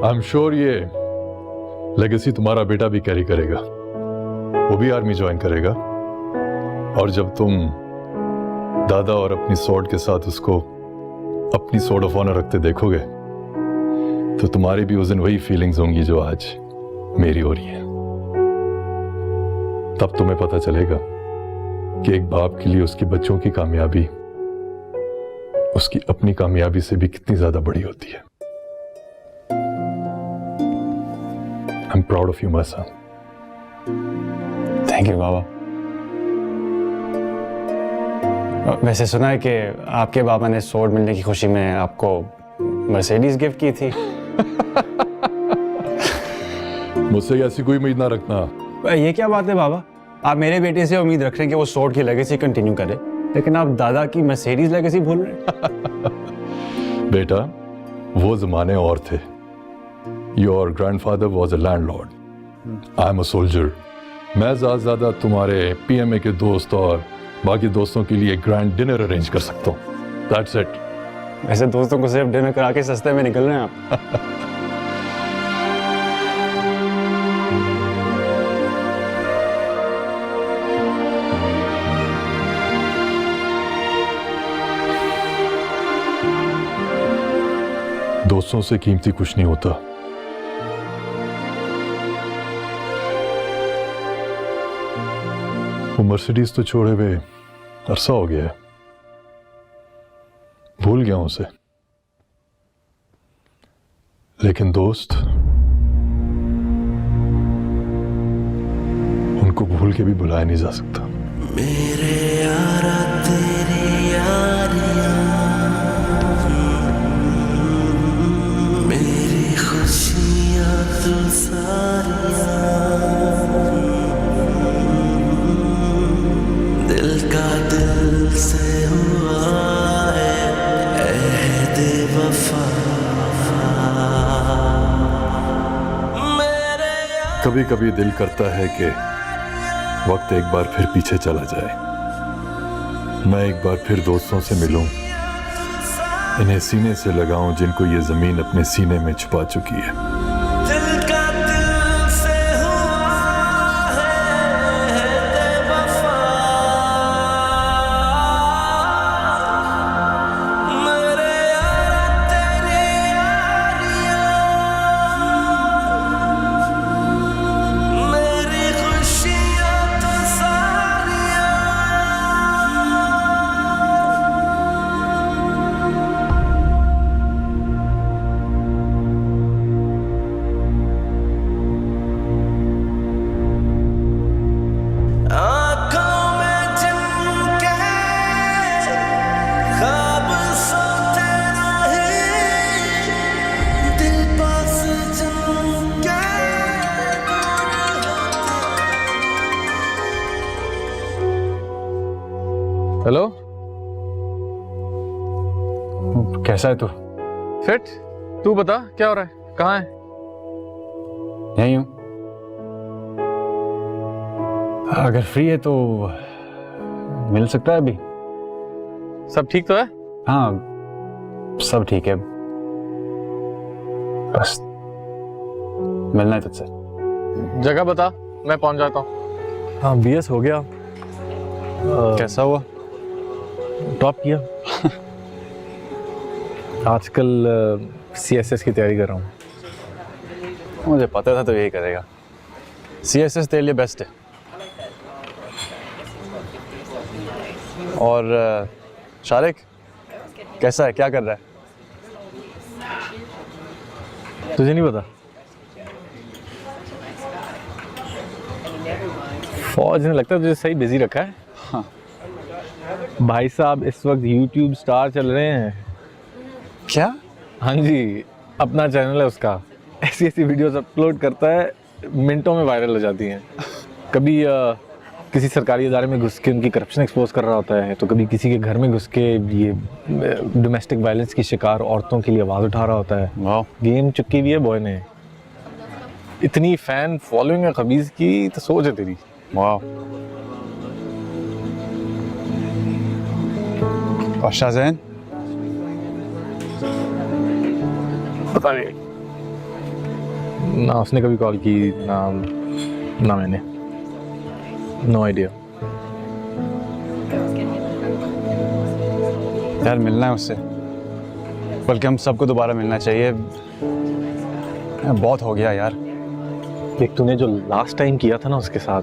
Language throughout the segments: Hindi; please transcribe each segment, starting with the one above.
आई एम श्योर ये लेगेसी तुम्हारा बेटा भी कैरी करेगा, वो भी आर्मी ज्वाइन करेगा। और जब तुम दादा और अपनी स्वॉर्ड के साथ उसको अपनी स्वॉर्ड ऑफ ऑनर रखते देखोगे तो तुम्हारी भी उस दिन वही फीलिंग्स होंगी जो आज मेरी हो रही है। तब तुम्हें पता चलेगा कि एक बाप के लिए उसके बच्चों की कामयाबी उसकी अपनी कामयाबी से भी कितनी ज्यादा बड़ी होती है। I am proud of you my son. Thank you बाबा। वैसे सुना है कि आपके बाबा ने स्वॉर्ड मिलने की खुशी में आपको मर्सिडीज गिफ्ट की थी। मुझसे ऐसी कोई उम्मीद ना रखना। ये क्या बात है बाबा, आप मेरे बेटे से उम्मीद रख रहे हैं कि वो स्वॉर्ड की लेगेसी कंटिन्यू करे, लेकिन आप दादा की मर्सिडीज लेगेसी भूल रहे हैं। बेटा, वो जमाने और थे। Your grandfather was a landlord, I am a soldier. मैं ज्यादा तुम्हारे पीएमए के दोस्त और बाकी दोस्तों के लिए ग्रैंड डिनर अरेंज कर सकता हूँ। That's it. वैसे दोस्तों को सिर्फ डिनर करा के सस्ते में निकल रहे हैं आप। दोस्तों से कीमती कुछ नहीं होता। वो मर्सिडीज तो छोड़े हुए अरसा हो गया है, भूल गया हूं उसे। लेकिन दोस्त, उनको भूल के भी बुलाया नहीं जा सकता। मेरे यारा तेरी यारियां, मेरी खुशियां तू सारियां, दिल का दिल से हुआ है अहद वफा। कभी कभी दिल करता है कि वक्त एक बार फिर पीछे चला जाए, मैं एक बार फिर दोस्तों से मिलूं, इन्हें सीने से लगाऊं जिनको ये जमीन अपने सीने में छुपा चुकी है। दिल का दिल से हुआ है बेवफा, मेरे यार तेरी यारियां, मेरी खुशियां तो सारियां। आँखों में जिनके ख्वाब सोते रहे, दिल पास जिनके हेलो, कैसा है तू? फिट। तू बता क्या हो रहा है, कहाँ है? यहीं हूँ। अगर फ्री है तो मिल सकता है अभी? सब ठीक तो है? हाँ, सब ठीक है, बस मिलना है तुझसे। जगह बता, मैं पहुंच जाता हूँ। हाँ, बीएस हो गया। कैसा हुआ? टॉप किया। आजकल सीएसएस की तैयारी कर रहा हूँ। मुझे पता था तो यही करेगा। सीएसएस तेरे लिए बेस्ट है। और शारिक कैसा है, क्या कर रहा है? तुझे नहीं पता? फौज ने लगता है तुझे सही बिजी रखा है। हाँ। भाई साहब इस वक्त यूट्यूब स्टार चल रहे हैं। क्या? हाँ जी, अपना चैनल है उसका। ऐसी ऐसी वीडियोस अपलोड करता है, मिनटों में वायरल हो जाती हैं। कभी किसी सरकारी इदारे में घुस के उनकी करप्शन एक्सपोज कर रहा होता है, तो कभी किसी के घर में घुस के ये डोमेस्टिक वायलेंस की शिकार औरतों के लिए आवाज़ उठा रहा होता है। वाह, गेम चुकी हुई है बॉय ने। इतनी फैन फॉलोइंग है खबीज की, तो सोच है तेरी। वाह। और शाहजैन? पता नहीं। ना उसने कभी कॉल की, ना मैंने। No idea. यार मिलना है उससे, बल्कि हम सबको दोबारा मिलना चाहिए। बहुत हो गया यार। देख, तूने जो लास्ट टाइम किया था ना उसके साथ,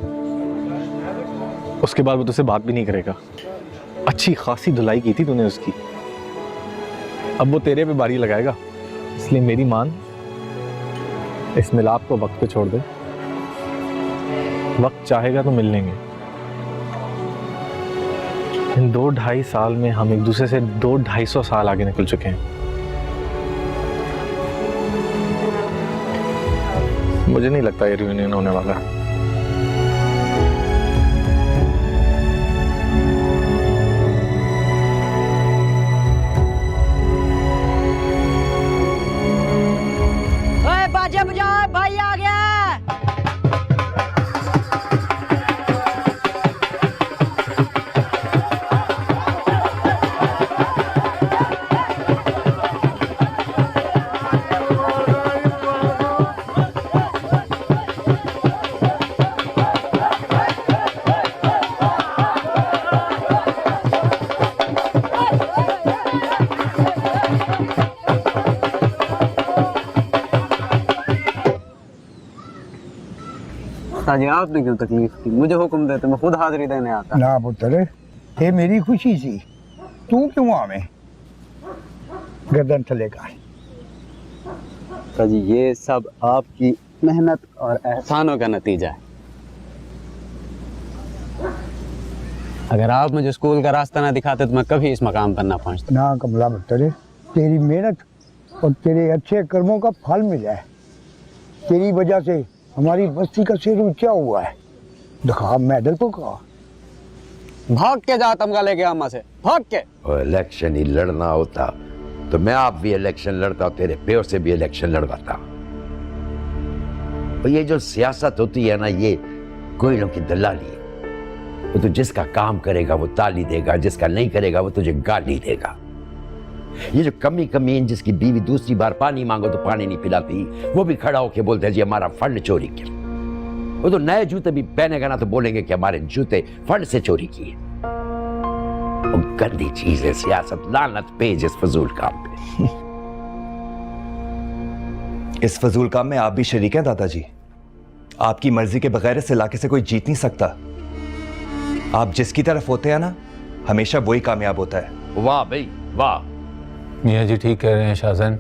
उसके बाद वो तुझसे बात भी नहीं करेगा। अच्छी खासी धुलाई की थी तूने उसकी, अब वो तेरे पे बारी लगाएगा। इसलिए मेरी मान, इस मिलाप को वक्त पे छोड़ दे। वक्त चाहेगा तो मिल लेंगे। इन 2-2.5 साल में हम एक दूसरे से 200-250 साल आगे निकल चुके हैं। मुझे नहीं लगता ये रियूनियन होने वाला। ओए बाजे बजाओ, भाई आ गया। ताजी आपने क्यों तकलीफ की? मुझे हुक्म देते, मैं खुद हाजिरी देने आता। ना पुत्र, ये मेरी खुशी सी, तू क्यों आवे? गर्दन थले कर। ताजी ये सब आपकी मेहनत और एहसानों का नतीजा है। अगर आप मुझे स्कूल का रास्ता ना दिखाते तो मैं कभी इस मकाम पर ना पहुंचता। ना कमला पुत्र, तेरी मेहनत और तेरे अच्छे कर्मों का फल मिला है। तेरी वजह से हमारी बस्ती का सिर ऊंचा हुआ है। दिखा मेडल को कहा। भाग के जा तमगा लेके अम्मा से, भाग के। और इलेक्शन ही लड़ना होता तो मैं आप भी इलेक्शन लड़ता, तेरे प्यो से भी इलेक्शन लड़वाता। और ये जो सियासत होती है ना, ये कोयलों की दलाली है। वो तो जिसका काम करेगा वो ताली देगा, जिसका नहीं करेगा वो तुझे गाली देगा। ये जो कमीन जिसकी बीवी दूसरी बार पानी मांगो तो पानी नहीं पिलाती, वो भी खड़ा होके बोलते हैं जी हमारा फंड चोरी किया। वो तो नए जूते भी पहनेगा ना तो बोलेंगे कि हमारे जूते फंड से चोरी किए। गंदी चीज है सियासत, लानत पेज इस फजूल काम पे। इस फजूल काम में आप भी शरीक हैं दादाजी। आपकी मर्जी के बगैर इस इलाके से कोई जीत नहीं सकता। आप जिसकी तरफ होते हैं ना, हमेशा वही कामयाब होता है। वाह भाई वाह। मियाँ जी ठीक कह रहे हैं शाहजहान।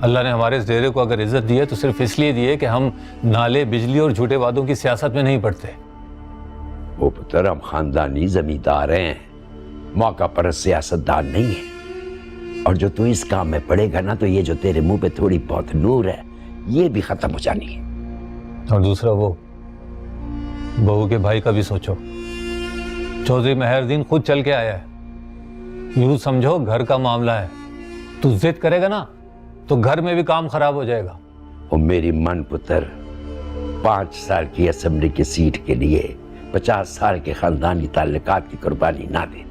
अल्लाह ने हमारे इस डेरे को अगर इज्जत दी है तो सिर्फ इसलिए दी है कि हम नाले, बिजली और झूठे वादों की सियासत में नहीं पड़ते। वो पुत्र, हम खानदानी जमींदार हैं, मौका पर सियासतदान नहीं है। और जो तू इस काम में पड़ेगा ना तो ये जो तेरे मुंह पे थोड़ी बहुत नूर है ये भी खत्म हो जानी है। और दूसरा, वो बहू के भाई का भी सोचो। चौधरी मेहरदीन खुद चल के आया है। यूं समझो घर का मामला है। तू जिद करेगा ना तो घर में भी काम खराब हो जाएगा। और मेरी मन पुत्र, 5 साल की असेंबली की सीट के लिए 50 साल के खानदानी ताल्लुकात की कुर्बानी ना दे।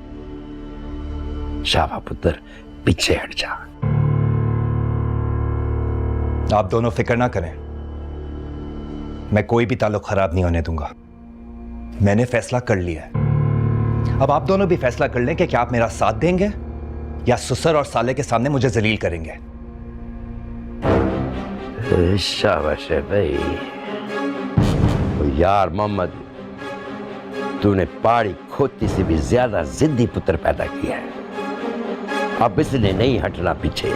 शाबा पुत्र, पीछे हट जा। आप दोनों फिक्र ना करें, मैं कोई भी ताल्लुक खराब नहीं होने दूंगा। मैंने फैसला कर लिया है। अब आप दोनों भी फैसला कर लें कि क्या आप मेरा साथ देंगे या ससुर और साले के सामने मुझे जलील करेंगे। शाबाश है भाई। यार मोहम्मद, तूने पहाड़ी खोती से भी ज्यादा जिद्दी पुत्र पैदा किया है। अब इसने नहीं हटना पीछे,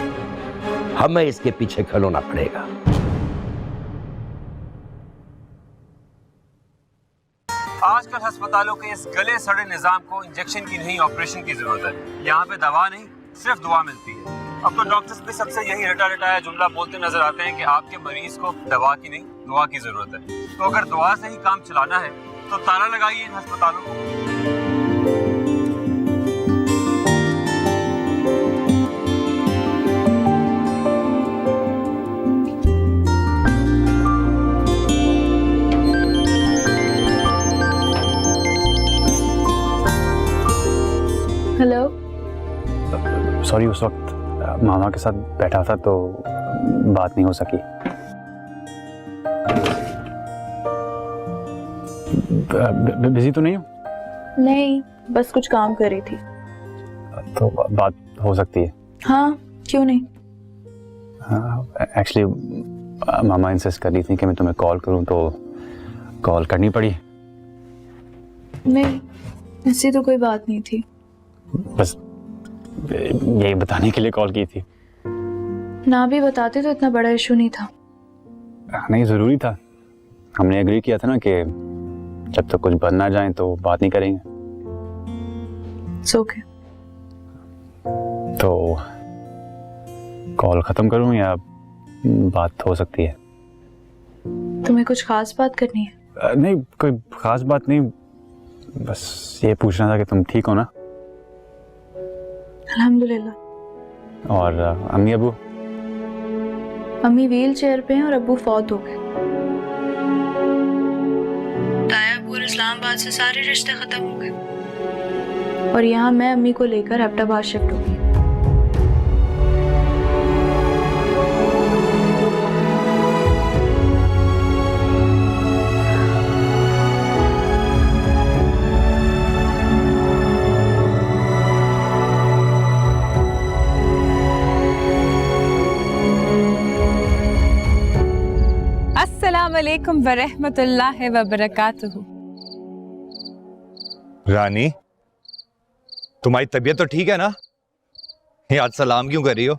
हमें इसके पीछे खलोना पड़ेगा। आजकल अस्पतालों के इस गले सड़े निजाम को इंजेक्शन की नहीं, ऑपरेशन की जरूरत है। यहाँ पे दवा नहीं, सिर्फ दुआ मिलती है। अब तो डॉक्टर्स भी सबसे यही रटा रटाया जुमला बोलते नजर आते हैं कि आपके मरीज को दवा की नहीं, दुआ की जरूरत है। तो अगर दुआ से ही काम चलाना है तो ताला लगाइए इन अस्पतालों को। हेलो। सॉरी, उस वक्त मामा के साथ बैठा था तो बात नहीं हो सकी। बिजी तो नहीं हो? नहीं, बस कुछ काम कर रही थी। तो बात हो सकती है। हाँ, क्यों नहीं? एक्चुअली मामा इंसिस्ट कर रही थी कि मैं तुम्हें कॉल करूं, तो कॉल करनी पड़ी। नहीं, ऐसी तो कोई बात नहीं थी। बस यही बताने के लिए कॉल की थी। ना भी बताते तो इतना बड़ा इशू नहीं था। नहीं, ज़रूरी था। हमने एग्री किया था ना कि जब तक कुछ बन ना जाए तो बात नहीं करेंगे। ओके। तो कॉल ख़त्म करूं या बात हो सकती है? तुम्हें कुछ खास बात करनी है? नहीं, कोई ख़ास बात नहीं, बस ये पूछना था कि तुम ठीक हो ना? अल्हम्दुलिल्लाह। और अम्मी अबू? अम्मी व्हील चेयर पे हैं और अब्बू फौत हो गए। तायाब और इस्लामाबाद से सारे रिश्ते खत्म हो गए और यहाँ मैं अम्मी को लेकर एबटाबाद शिफ्ट हो गई। अस्सलाम वालेकुम वरहमतुल्लाहि वबरकातुहू। रानी, तुम्हारी तबीयत तो ठीक है ना? ये आज सलाम क्यों कर रही हो?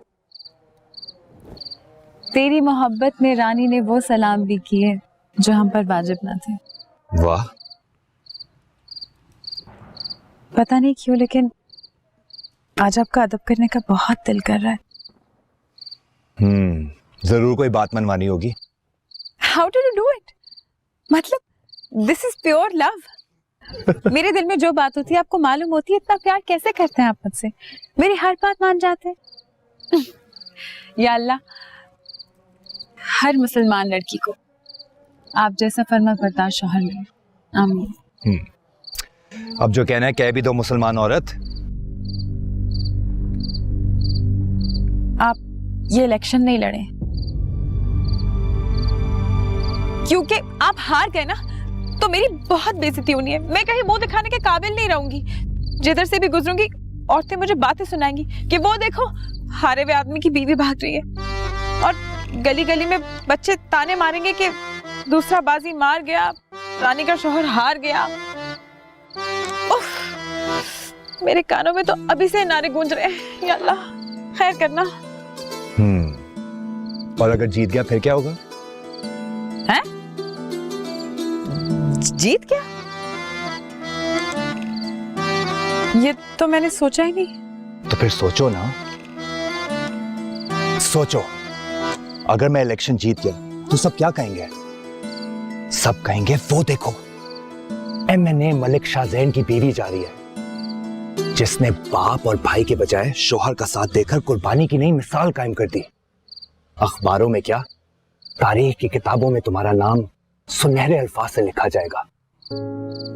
तेरी मोहब्बत में रानी ने वो सलाम भी किए जो हम पर वाजिब ना थे। वाह। पता नहीं क्यों, लेकिन आज आपका अदब करने का बहुत दिल कर रहा है। जरूर कोई बात मनवानी होगी। How do you do it? मतलब दिस इज प्योर लव। मेरे दिल में जो बात होती है आपको मालूम होती है। इतना प्यार कैसे करते हैं आप मुझसे? मेरी हर बात मान जाते हैं। या अल्लाह, हर मुसलमान लड़की को आप जैसा फर्माबरदार शौहर मिले। आमीन। अब जो कहना है कह भी दो मुसलमान औरत। आप ये इलेक्शन नहीं लड़े क्योंकि आप हार गए ना, तो मेरी बहुत बेइज्जती होनी है। मैं कहीं मुंह दिखाने के काबिल नहीं रहूंगी। जिधर से भी गुजरूंगी औरतें मुझे बातें सुनाएंगी कि वो देखो हारे हुए आदमी की बीवी भाग रही है, और गली गली में बच्चे ताने मारेंगे कि दूसरा बाजी मार गया, रानी का शौहर हार गया। उफ, मेरे कानों में तो अभी से नारे गूंज रहे हैं। या अल्लाह खैर करना। और अगर जीत गया फिर क्या होगा? हैं? जीत गया? ये तो मैंने सोचा ही नहीं। तो फिर सोचो ना, सोचो। अगर मैं इलेक्शन जीत गया तो सब क्या कहेंगे? सब कहेंगे वो देखो MNA मलिक शाहजैन की बीवी जा रही है, जिसने बाप और भाई के बजाय शोहर का साथ देकर कुर्बानी की नई मिसाल कायम कर दी। अखबारों में क्या, तारीख की किताबों में तुम्हारा नाम सुनहरे अल्फाज से लिखा जाएगा।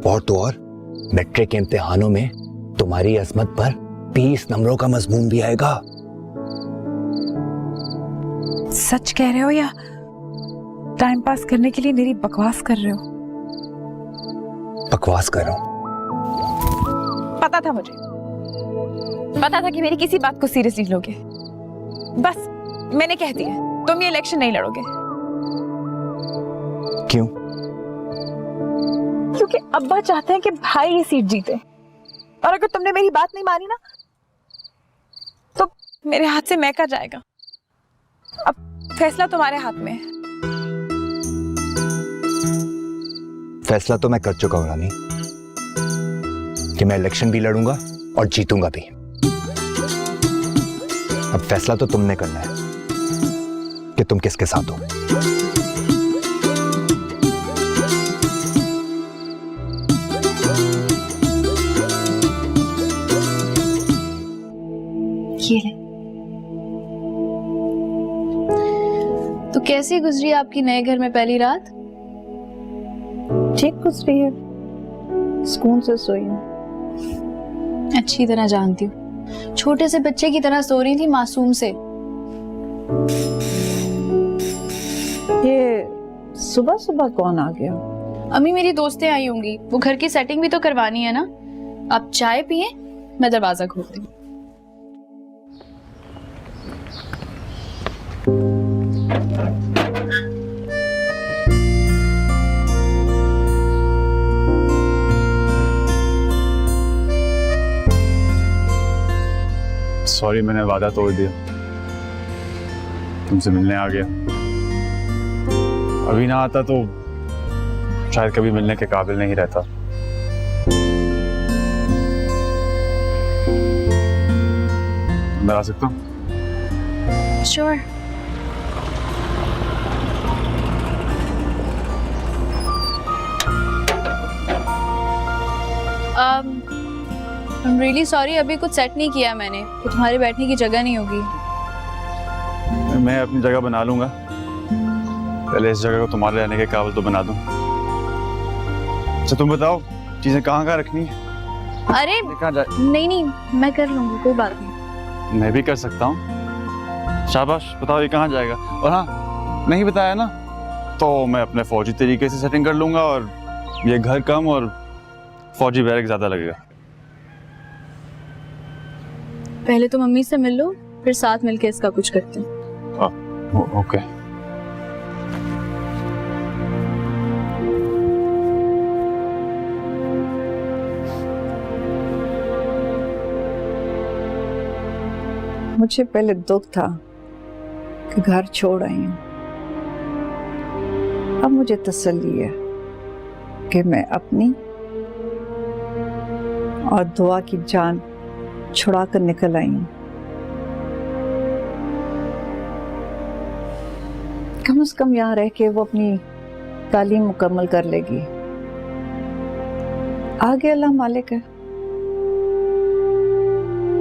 और तो और मैट्रिक के इम्तिहानों में तुम्हारी अजमत पर 20 नंबरों का मजमून भी आएगा। सच कह रहे हो या टाइम पास करने के लिए मेरी बकवास कर रहे हो? बकवास कर रहा हूं। पता था मुझे, पता था कि मेरी किसी बात को सीरियसली लोगे। बस मैंने कह दिया, तुम ये इलेक्शन नहीं लड़ोगे। क्यों? क्योंकि अब्बा चाहते हैं कि भाई ये सीट जीते, और अगर तुमने मेरी बात नहीं मानी ना तो मेरे हाथ से महका जाएगा। अब फैसला तुम्हारे हाथ में है। फैसला तो मैं कर चुका हूं रानी, कि मैं इलेक्शन भी लड़ूंगा और जीतूंगा भी। अब फैसला तो तुमने करना है कि तुम किसके साथ हो। ये ले। तो कैसी गुजरी आपकी नए घर में पहली रात? ठीक गुजरी है, सुकून से सोई हूँ। अच्छी तरह जानती हूँ, छोटे से बच्चे की तरह सो रही थी, मासूम से। ये सुबह सुबह कौन आ गया? अम्मी मेरी दोस्तें आई होंगी, वो घर की सेटिंग भी तो करवानी है ना। आप चाय पिए, मैं दरवाजा खोलती हूँ। सॉरी, मैंने वादा तोड़ दिया, तुमसे मिलने आ गया। अभी ना आता तो शायद कभी मिलने के काबिल नहीं रहता। मैं आ सकता हूँ? श्योर। I'm really sorry, अभी कुछ सेट नहीं किया मैंने, तो तुम्हारे बैठने की जगह नहीं होगी। मैं अपनी जगह बना लूंगा, पहले इस जगह को तुम्हारे रहने के काबिल तो बना दूं। अच्छा तुम बताओ, चीजें कहाँ रखनी है? अरे कहाँ जाए? नहीं, मैं कर लूंगी, कोई बात नहीं। मैं भी कर सकता हूँ। शाबाश, बताओ ये कहाँ जाएगा? और हाँ, नहीं बताया ना तो मैं अपने फौजी तरीके से सेटिंग कर लूंगा, और ये घर कम और फौजी बैरक ज्यादा लगेगा। पहले तो मम्मी से मिल लो, फिर साथ मिलके इसका कुछ करते हैं। ओके। मुझे पहले दुख था कि घर छोड़ आई हूँ, अब मुझे तसल्ली है कि मैं अपनी और दुआ की जान छुड़ा कर निकल आई हूँ। कम से कम यहाँ रह के वो अपनी तालीम मुकम्मल कर लेगी। आगे अल्लाह मालिक है।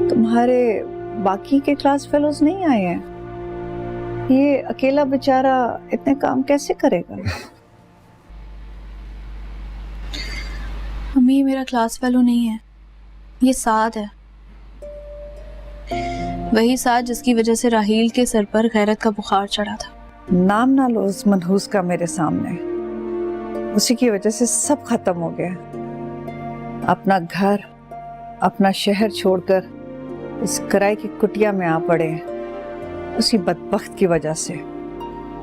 तुम्हारे बाकी के क्लास फेलोज नहीं आए हैं, ये अकेला बेचारा इतने काम कैसे करेगा? मम्मी मेरा क्लास फेलो नहीं है, ये साद है, वही साद जिसकी वजह से राहील के सर पर गैरत का बुखार चढ़ा था। नाम ना लो उस मनहूस का मेरे सामने, उसी की वजह से सब खत्म हो गया। अपना घर, अपना शहर छोड़कर इस किराए की कुटिया में आ पड़े हैं, उसी बदबख्त की वजह से।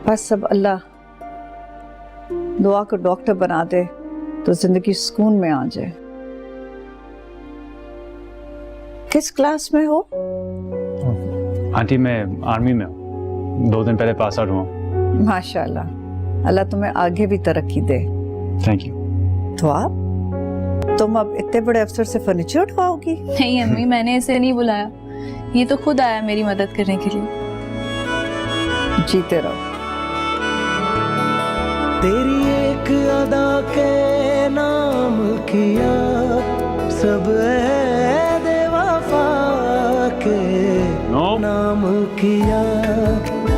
बस सब अल्लाह दुआ को डॉक्टर बना दे तो जिंदगी सुकून में आ जाए। किस क्लास में हो? आंटी मैं आर्मी में हूँ, 2 दिन पहले पास आउट हुआ। माशाल्लाह, अल्लाह तुम्हें आगे भी तरक्की दे। Thank you. तो आप तुम अब इतने बड़े अफसर से फर्नीचर उठवाओगी? नहीं अम्मी, मैंने इसे नहीं बुलाया, ये तो खुद आया मेरी मदद करने के लिए। जीते रहो। तेरी एक अदा के नाम किया सब ऐदे वफा के नाम किया,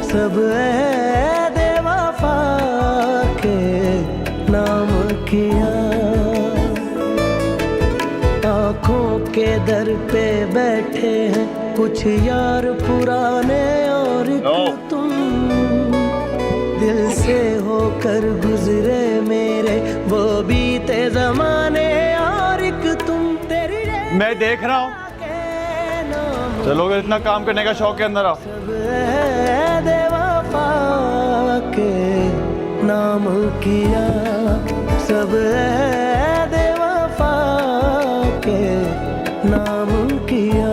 सब ऐदे वफा के नाम किया। आँखों के दर पे बैठे हैं कुछ यार पुराने, और तुम दिल से होकर गुजरे मेरे वो बीते जमाने, और एक तुम तेरी मैं देख रहा हूँ, चलोगे? इतना काम करने का शौक है, अंदर आओ। सब ऐदे वफा के नाम किया, सब ऐदे वफा के नाम किया।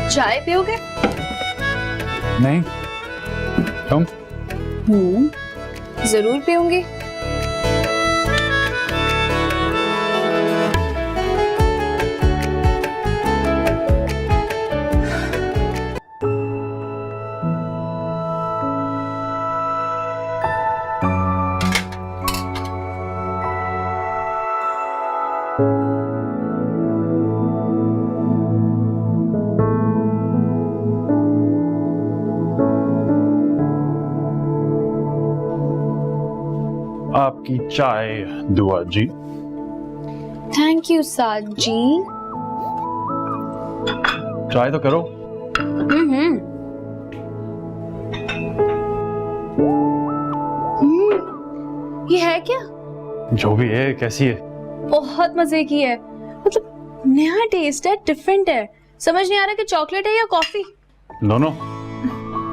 चाय पियोगे? नहीं, तुम? जरूर पीऊंगी। आपकी चाय दुआ जी। थैंक यू साद जी। चाय तो करो। ये है क्या? जो भी है, कैसी है? बहुत मजे की है, मतलब नया टेस्ट है, डिफरेंट है। समझ नहीं आ रहा कि चॉकलेट है या कॉफी। दोनों।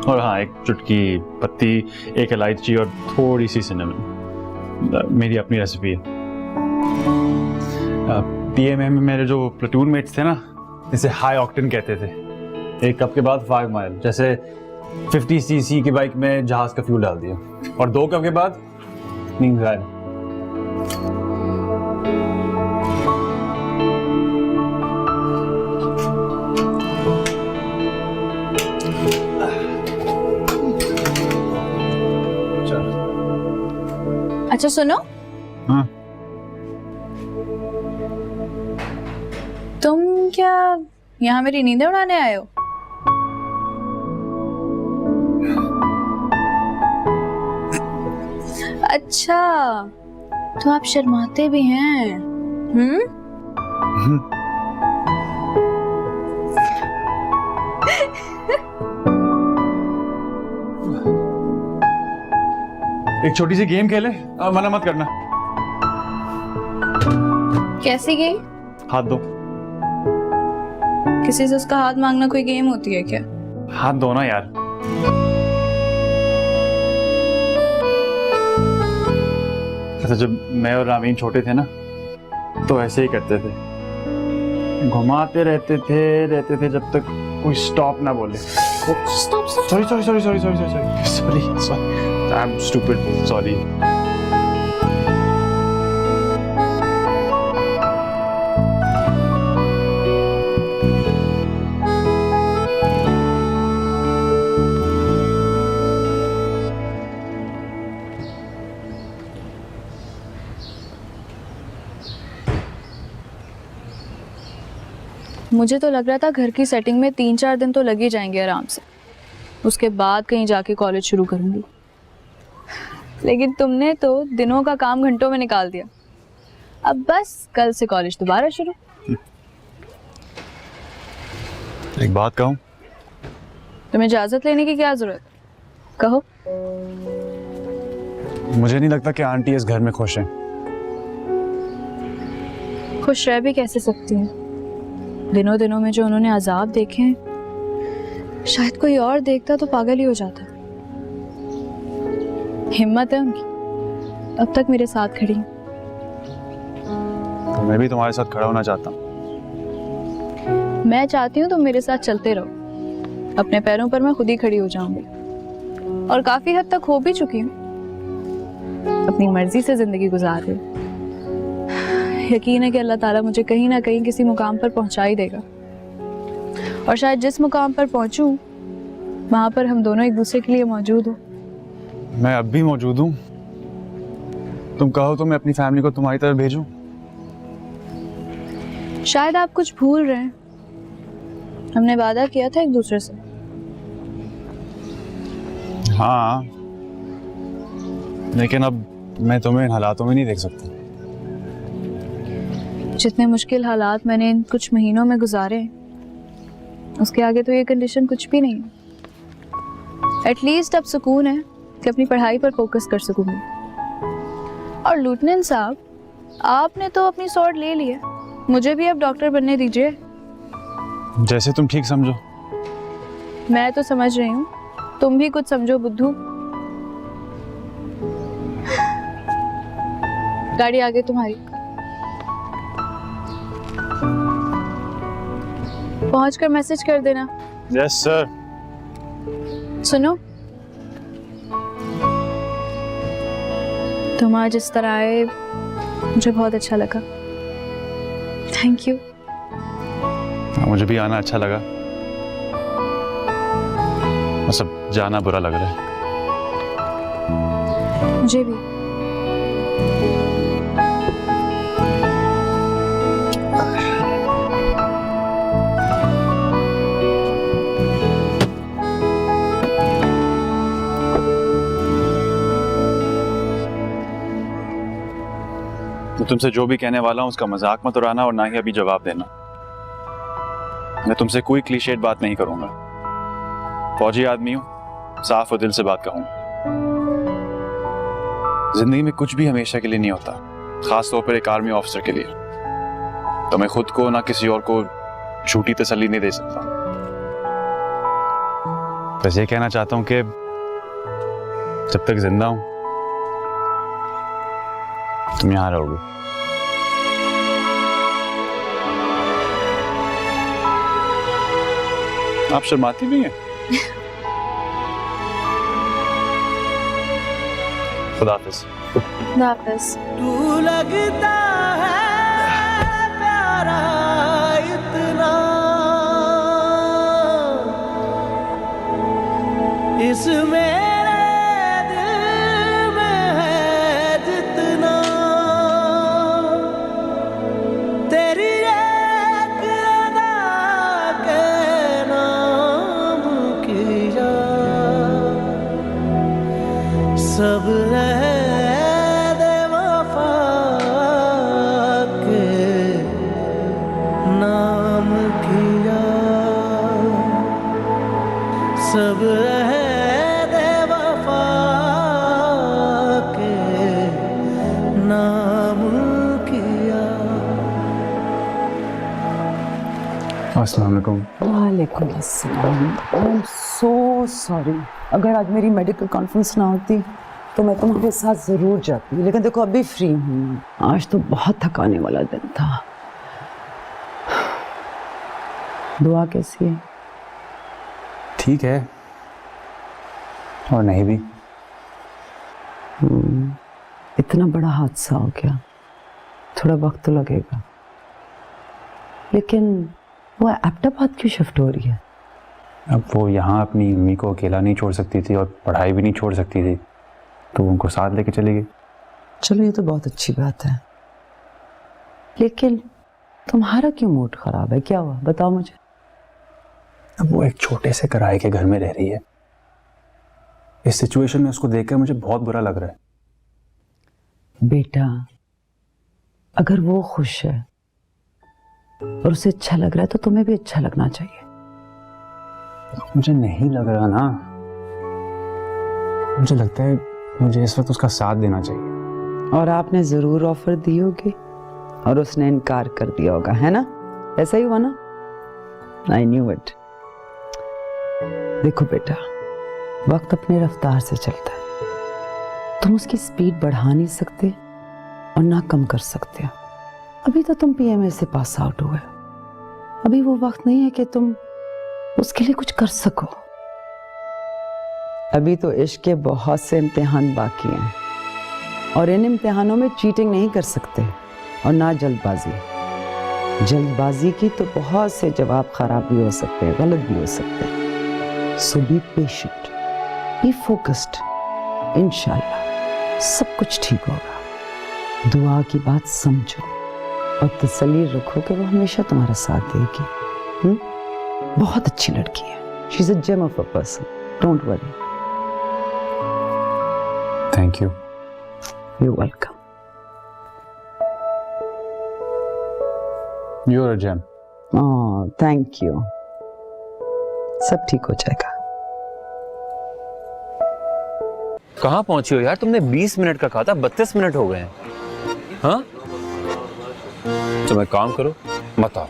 और हाँ, एक चुटकी पत्ती, एक इलायची और थोड़ी सी सिनेमन। मेरी अपनी रेसिपी है। पीएमएम में मेरे जो प्लेटून मेट्स थे ना, इसे हाई ऑक्टेन कहते थे। 1 कप के बाद 5 माइल, जैसे 50 सीसी की बाइक में जहाज का फ्यूल डाल दिया, और 2 कप के बाद नींद गायब। अच्छा सुनो, हाँ। तुम क्या यहाँ मेरी नींदें उड़ाने आए हो? अच्छा, तो आप शर्माते भी हैं? एक छोटी सी गेम खेले, मना मत करना। कैसी गेम? हाथ दो। किसी से उसका हाथ मांगना कोई गेम होती है क्या? हाथ दो ना यार। अच्छा, जब मैं और रामीन छोटे थे ना, तो ऐसे ही करते थे, घुमाते रहते थे जब तक कोई स्टॉप ना बोले। Sorry I am stupid, sorry. मुझे तो लग रहा था घर की सेटिंग में 3-4 दिन तो लग ही जाएंगे आराम से, उसके बाद कहीं जाके कॉलेज शुरू करूंगी। लेकिन तुमने तो दिनों का काम घंटों में निकाल दिया। अब बस कल से कॉलेज दोबारा शुरू। एक बात कहूं? तुम्हें इजाजत लेने की क्या जरूरत? कहो। मुझे नहीं लगता कि आंटी इस घर में खुश हैं। खुश रह भी कैसे सकती हैं? दिनों में जो उन्होंने अजाब देखे हैं, शायद कोई और देखता तो पागल ही हो जाता। हिम्मत है उनकी, अब तक मेरे साथ खड़ी। तो मैं भी तुम्हारे साथ खड़ा होना चाहता हूँ। मैं चाहती हूँ तुम मेरे साथ चलते रहो, अपने पैरों पर मैं खुद ही खड़ी हो जाऊंगी, और काफी हद तक हो भी चुकी हूँ। अपनी मर्जी से जिंदगी गुजार रही हूँ। यकीन है कि अल्लाह ताला मुझे कहीं ना कहीं किसी मुकाम पर पहुंचा ही देगा, और शायद जिस मुकाम पर पहुंचूं वहां पर हम दोनों एक दूसरे के लिए मौजूद हो। मैं अब भी मौजूद हूँ। तुम कहो तो मैं अपनी फैमिली को तुम्हारी तरफ भेजूं? शायद आप कुछ भूल रहे हैं, हमने वादा किया था एक दूसरे से। हाँ, लेकिन अब मैं तुम्हें इन हालातों में नहीं देख सकता। जितने मुश्किल हालात मैंने इन कुछ महीनों में गुजारे, उसके आगे तो ये कंडीशन कुछ भी नहीं है। एटलीस्ट अब सुकून है कि अपनी पढ़ाई पर फोकस कर सकूंगी। और लूटनैंट साहब, आपने तो अपनी सॉर्ट ले ली है, मुझे भी अब डॉक्टर बनने दीजिए। जैसे तुम ठीक समझो। मैं तो समझ रही हूँ, तुम भी कुछ समझो बुद्धू। गाड़ी आगे तुम्हारी। पहुंचकर मैसेज कर देना। Yes sir. सुनो, तुम आज इस तरह आए, मुझे बहुत अच्छा लगा। Thank you. मुझे भी आना अच्छा लगा, बस अब जाना बुरा लग रहा है। मुझे भी। तो तुमसे जो भी कहने वाला हूं उसका मजाक मत उड़ाना, और ना ही अभी जवाब देना। मैं तुमसे कोई क्लीशेड बात नहीं करूंगा। फौजी आदमी हूं, साफ और दिल से बात कहूंगा। जिंदगी में कुछ भी हमेशा के लिए नहीं होता, खास तौर पर एक आर्मी ऑफिसर के लिए। तो मैं खुद को ना किसी और को झूठी तसल्ली नहीं दे सकता। बस ये कहना चाहता हूं कि जब तक जिंदा हूं तुम यहां रहोगे। आप शर्माती भी हैं। खुदा हाफिज। तू लगता है प्यारा इतना, इस मेरे दिल में है जितना, तेरी एक अदा के नाम किया सब है दे वफा के नाम किया, सब है दे वफा के नाम किया। अस्सलाम वालेकुम। वालेकुम अस्सलाम। आई एम सो सॉरी, अगर आज मेरी मेडिकल कॉन्फ्रेंस ना होती तो मैं तुम्हारे साथ ज़रूर जाती, लेकिन देखो अभी फ्री हूँ। आज तो बहुत थकाने वाला दिन था। दुआ कैसी है? ठीक है, और नहीं भी। इतना बड़ा हादसा हो गया, थोड़ा वक्त तो लगेगा, लेकिन वो एबटाबाद क्यों शिफ्ट हो रही है? अब वो यहाँ अपनी अम्मी को अकेला नहीं छोड़ सकती थी और पढ़ाई भी नहीं छोड़ सकती थी, तो उनको साथ लेके चली गई। चलो ये तो बहुत अच्छी बात है, लेकिन तुम्हारा क्यों मूड खराब है? क्या हुआ बताओ मुझे। अब वो एक छोटे से किराए के घर में रह रही है। इस सिचुएशन में उसको देखकर मुझे बहुत बुरा लग रहा है। बेटा, अगर वो खुश है और उसे अच्छा लग रहा है तो तुम्हें भी अच्छा लगना चाहिए। मुझे नहीं लग रहा ना, मुझे लगता है मुझे इस वक्त उसका साथ देना चाहिए। और आपने जरूर ऑफर दी होगी और उसने इनकार कर दिया होगा, है ना? ऐसा ही हुआ ना? I knew it. देखो बेटा, वक्त अपने रफ्तार से चलता है, तुम उसकी स्पीड बढ़ा नहीं सकते और ना कम कर सकते। अभी तो तुम पीएमए से पास आउट हुए, अभी वो वक्त नहीं है कि तुम उसके लिए कुछ कर सको। अभी तो इश्क के बहुत से इम्तिहान बाकी हैं और इन इम्तिहानों में चीटिंग नहीं कर सकते और ना जल्दबाजी। जल्दबाजी की तो बहुत से जवाब खराब भी हो सकते हैं, गलत भी हो सकते हैं। सो बी पेशेंट, बी फोकस्ड, इंशाल्लाह सब कुछ ठीक होगा। दुआ की बात समझो और तसल्ली रखो कि वो हमेशा तुम्हारा साथ देगी। बहुत अच्छी लड़की है, she is a gem of a person, don't worry. Thank you. You welcome. You are a gem. Oh thank you. सब ठीक हो जाएगा। कहाँ पहुंची हो यार? तुमने 20 मिनट का कहा था, 32 मिनट हो गए हैं। हाँ तो एक काम करो, मत आओ।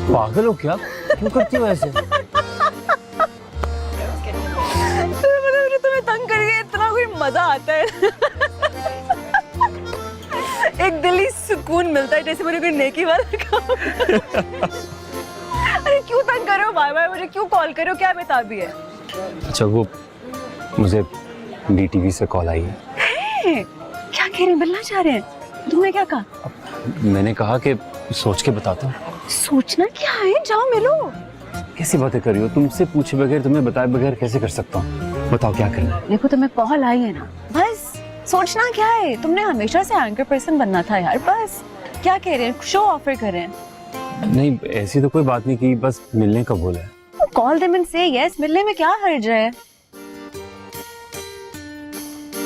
पागल हो क्या? क्यों करती हो ऐसे? तुम्हें तंग करके इतना कोई मजा आता है। एक दिली सुकून मिलता है, जैसे मैंने कोई नेकी वाला काम। अरे क्यों तंग कर रहे हो बार बार? मुझे क्यों कॉल कर रहे हो? क्या बेताबी है? अच्छा, वो मुझे डीटीवी से कॉल आई है। क्या कह रहे हैं? मिलना चाह रहे हैं? तुमने क्या कहा? मैंने कहा कि सोच के बताता हूँ। सोचना क्या है? जाओ मिलो। कैसी बातें कर रही हो? तुमसे पूछे बगैर, तुम्हें बताए बगैर कैसे कर सकता हूँ? बताओ क्या करना है। देखो तुम्हें कॉल आई है ना, बस सोचना क्या है? तुमने हमेशा से एंकर पर्सन बनना था यार, बस। क्या कह रहे हैं? शो ऑफर कर रहे हैं? नहीं, ऐसी तो कोई बात नहीं की, बस मिलने का बोला है। कॉल देम एंड से यस। मिलने में क्या हर्ज है?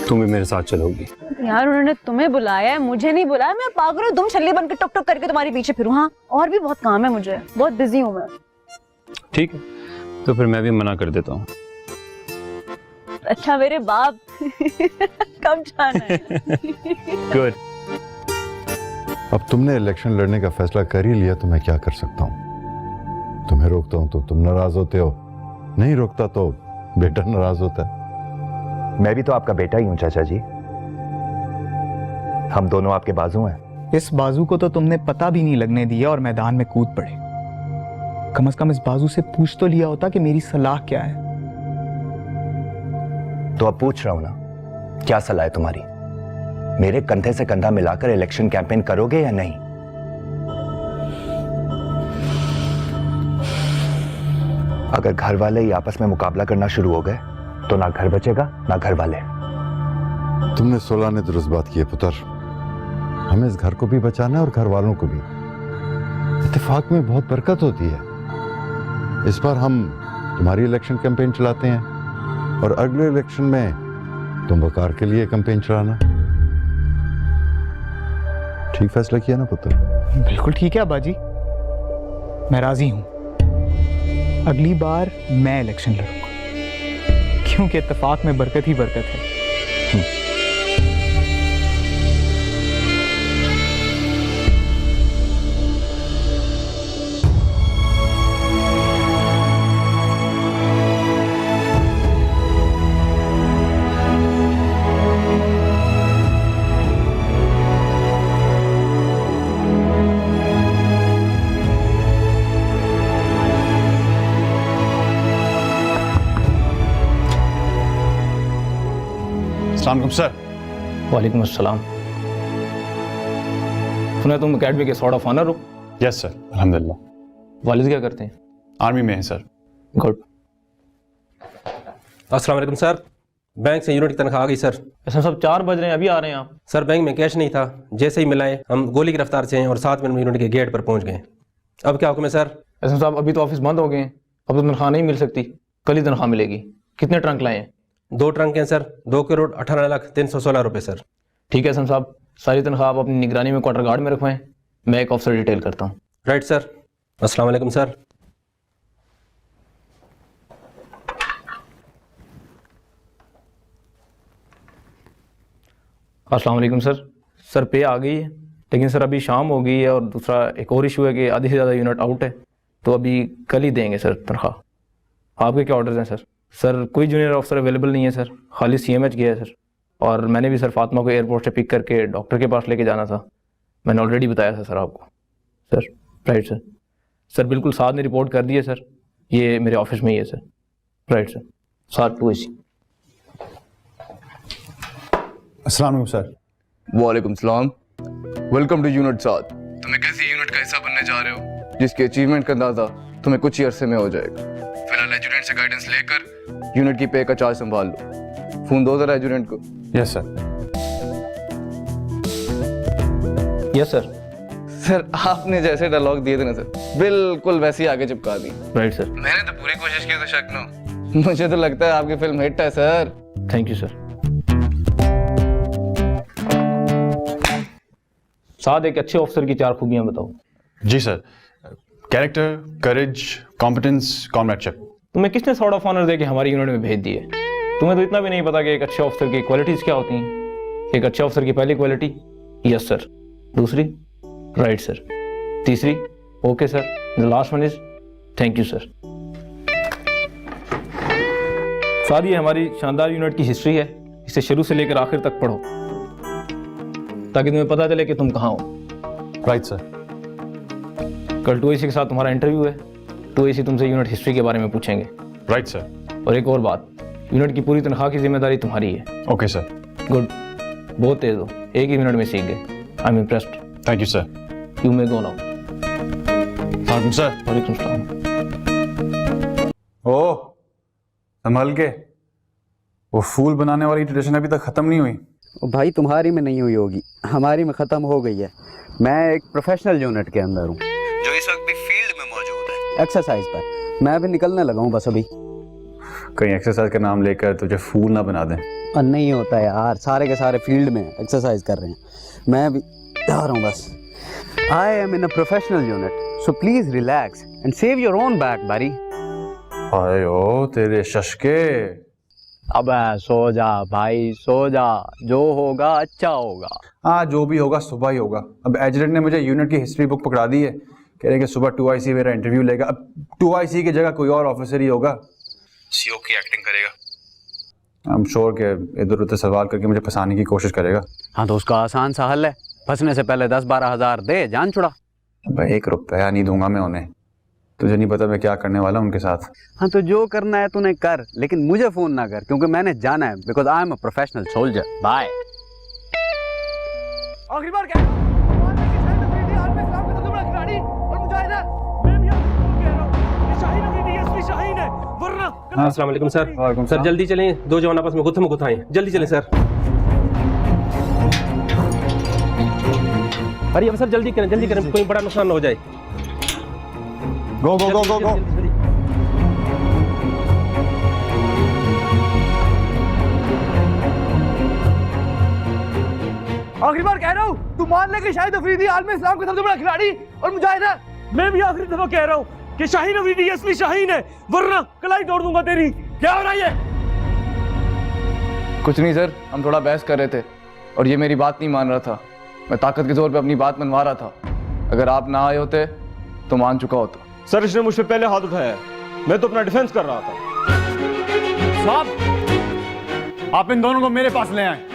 तुम भी मेरे साथ चलोगी? यार उन्होंने तुम्हें बुलाया है, मुझे नहीं बुलाया। मैं पागल हूँ, तुम छल्ली बन के टुक टुक करके तुम्हारे पीछे फिरूं? हाँ, और भी बहुत काम है मुझे, बहुत बिजी हूँ मैं। ठीक है, तो फिर मैं भी मना कर देता हूँ। अच्छा मेरे बाप कब जाना है? गुड। अब तुमने इलेक्शन लड़ने का फैसला कर ही लिया तो मैं क्या कर सकता हूँ? तुम्हें रोकता हूँ तो तुम नाराज होते हो, नहीं रोकता तो बेटा नाराज होता है। मैं भी तो आपका बेटा ही हूं चाचा जी, हम दोनों आपके बाजू हैं। इस बाजू को तो तुमने पता भी नहीं लगने दिया और मैदान में कूद पड़े। कम से कम इस बाजू से पूछ तो लिया होता कि मेरी सलाह क्या है। तो अब पूछ रहा हूं ना, क्या सलाह है तुम्हारी? मेरे कंधे से कंधा मिलाकर इलेक्शन कैंपेन करोगे या नहीं? अगर घर वाले ही आपस में मुकाबला करना शुरू हो गए तो ना घर बचेगा ना घर वाले। तुमने 16 ने दुरुस्त बात की है पुत्र। हमें इस घर को भी बचाना है और घर वालों को भी। इत्तेफाक में बहुत बरकत होती है। इस बार हम तुम्हारी इलेक्शन कैंपेन चलाते हैं और अगले इलेक्शन में तुम वकार के लिए कैंपेन चलाना। ठीक फैसला किया ना पुत्र? बिल्कुल ठीक है अब्बाजी, मैं राजी हूं। अगली बार मैं इलेक्शन लड़ूंगा क्योंकि इत्तेफाक में बरकत ही बरकत है। अस्सलाम सर। वालेकुम अस्सलाम। सुना तुम अकेडमी के सॉर्ट ऑफ ऑनर हो? यस सर, अल्हम्दुलिल्लाह। वालिद क्या करते हैं? आर्मी में है सर। गुड। अस्सलाम वालेकुम सर। बैंक से यूनिट की तनख्वाह आ गई सर। ऐसा सब 4 बज रहे हैं, अभी आ रहे हैं आप? सर बैंक में कैश नहीं था, जैसे ही मिलाए हम गोली की रफ्तार से हैं और 7 मिनट में यूनिट के गेट पर पहुंच गए। अब क्या हुक्म है सर? ऐसा साहब अभी तो ऑफिस बंद हो गए हैं, अब तो तनख्वाह नहीं मिल सकती, कल ही तनख्वाह मिलेगी। कितने ट्रंक लाए हैं? 2 ट्रंक हैं सर, 2,18,03,16 रुपये सर। ठीक है एहसन साहब, सारी तनख्वाह आप अपनी निगरानी में क्वार्टर गार्ड में रखवाएं, मैं एक ऑफिसर डिटेल करता हूँ। Right sir. अस्सलाम वालेकुम सर। अस्सलाम वालेकुम सर। सर पे आ गई है, लेकिन सर अभी शाम हो गई है और दूसरा एक और इशू है कि आधी से ज़्यादा यूनिट आउट है, तो अभी कल ही देंगे सर तनख्वाह। आपके क्या ऑर्डर्स हैं सर? सर कोई जूनियर ऑफिसर अवेलेबल नहीं है सर, खाली CMH गया है सर। और मैंने भी सर फातिमा को एयरपोर्ट से पिक करके डॉक्टर के पास लेके जाना था, मैंने ऑलरेडी बताया था सर आपको। Sir right sir. सर बिल्कुल साथ ने रिपोर्ट कर दी है सर, ये मेरे ऑफिस में ही है सर। Right sir. 7 2AC। अस्सलाम वालेकुम सर। वालेकुम सलाम। Welcome to unit 7। तुम्हें कैसी यूनिट का हिस्सा बनने जा रहे हो जिसके अचीवमेंट का अंदाजा तुम्हें कुछ ही अरसे में हो जाएगा। फिलहाल एजुडेंट से गाइडेंस लेकर यूनिट की पे का चार्ज संभाल लो। फोन दो जरा एजुडेंट को। Yes sir. Yes sir. Sir आपने जैसे डायलॉग दिए थे ना सर, बिल्कुल वैसे ही आगे चिपका दी। Right sir. मैंने तो पूरी कोशिश की तो शक न हो। मुझे तो लगता है आपकी फिल्म हिट है सर। Thank you sir. साथ एक अच्छे ऑफिसर की 4 खूबियां बताओ। जी सर, कैरेक्टर, करेज, कॉम्पिटेंस, कॉमरेडशिप। तुम्हें किसने सॉर्ट ऑफ ऑनर दे के हमारी यूनिट में भेज दिए? तुम्हें तो इतना भी नहीं पता कि एक अच्छे ऑफिसर की क्वालिटीज़ क्या होती हैं। एक अच्छे ऑफिसर की पहली क्वालिटी यस सर, दूसरी राइट सर, तीसरी okay sir, the last one is thank you sir. सारी ये हमारी शानदार यूनिट की हिस्ट्री है, इसे शुरू से लेकर आखिर तक पढ़ो ताकि तुम्हें पता चले कि तुम कहाँ हो। Right sir. कल 2AC के साथ तुम्हारा इंटरव्यू है, 2AC तुमसे यूनिट हिस्ट्री के बारे में पूछेंगे। Right sir. और एक और बात, यूनिट की पूरी तनख्वाह की जिम्मेदारी तुम्हारी है। Okay sir. गुड, बहुत तेज हो, एक ही मिनट में सीख गए। I am impressed. Thank you sir. You may go now. वालेकुम सर। वालेकुम सलाम। ओ संभल के, वो फूल बनाने वाली ट्रेडिशन अभी तक खत्म नहीं हुई। भाई तुम्हारी में नहीं हुई होगी, हमारी में ख़त्म हो गई है। मैं एक प्रोफेशनल यूनिट के अंदर हूँ जो इस वक्त भी फील्ड में मौजूद है एक्सरसाइज पर। मैं भी निकलने लगा हूँ बस अभी। कहीं एक्सरसाइज का नाम लेकर तुझे फूल ना बना दें। और नहीं होता यार, सारे के सारे फील्ड में एक्सरसाइज कर रहे हैं, मैं भी जा रहा हूँ बस। I am in a professional unit, so please relax and save your own back बारी। हाय ओ तेरे शशके। अब सो जा भाई सो जा, जो होगा अच्छा होगा। हाँ जो भी होगा सुबह ही होगा। अब एजेंट ने मुझे यूनिट की हिस्ट्री बुक पकड़ा दी है, कह रहे कि सुबह 2IC मेरा इंटरव्यू लेगा। अब 2IC की जगह कोई और ऑफिसर ही होगा, CO की एक्टिंग करेगा। आई एम श्योर कि इधर उधर सवाल करके मुझे फंसाने की कोशिश करेगा। हाँ तो उसका आसान सा हल है, फंसने से पहले 10-12 हज़ार दे, जान छुड़ा। भाई 1 रुपया नहीं दूंगा मैं उन्हें, तुझे नहीं पता मैं क्या करने वाला हूँ उनके साथ। हाँ तो जो करना है तूने कर, लेकिन मुझे फोन ना कर, क्योंकि मैंने जाना है, because I am a professional soldier. Bye. आखिरी बार कह रहा हूं, खिलाड़ी और मुजाहिद है। मैं भी आपको कह रहा हूं कि शाहीन अफरीदी असली शाहीन है, वरना। हाँ, अस्सलाम वालेकुम सर। सर जल्दी चलें, 2 जवान आपस में गुत्थम आए, जल्दी चलें सर। अरे अब सर जल्दी करें, कोई बड़ा नुकसान ना हो जाए। गो गो गो गो गो। आखिरी बार कह रहा हूं, तू मान ले कि शाहिद अफरीदी आलम इस्लाम का सबसे बड़ा खिलाड़ी और मुजाहिद है। मैं भी आखिरी दफा कह रहा हूं कि शाहीन अफरीदी असली शाहीन है, वरना कलाई तोड़ दूंगा तेरी। क्या हो रहा है ये? कुछ नहीं सर, हम थोड़ा बहस कर रहे थे और ये मेरी बात नहीं मान रहा था। मैं ताकत के जोर पे अपनी बात मनवा रहा था। अगर आप ना आए होते तो मान चुका होता। सर इसने मुझ पे पहले हाथ उठाया, मैं तो अपना डिफेंस कर रहा था। साहब आप इन दोनों को मेरे पास ले आए।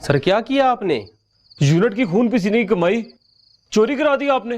सर क्या किया आपने? यूनिट की खून पसीने की कमाई चोरी करा दी आपने।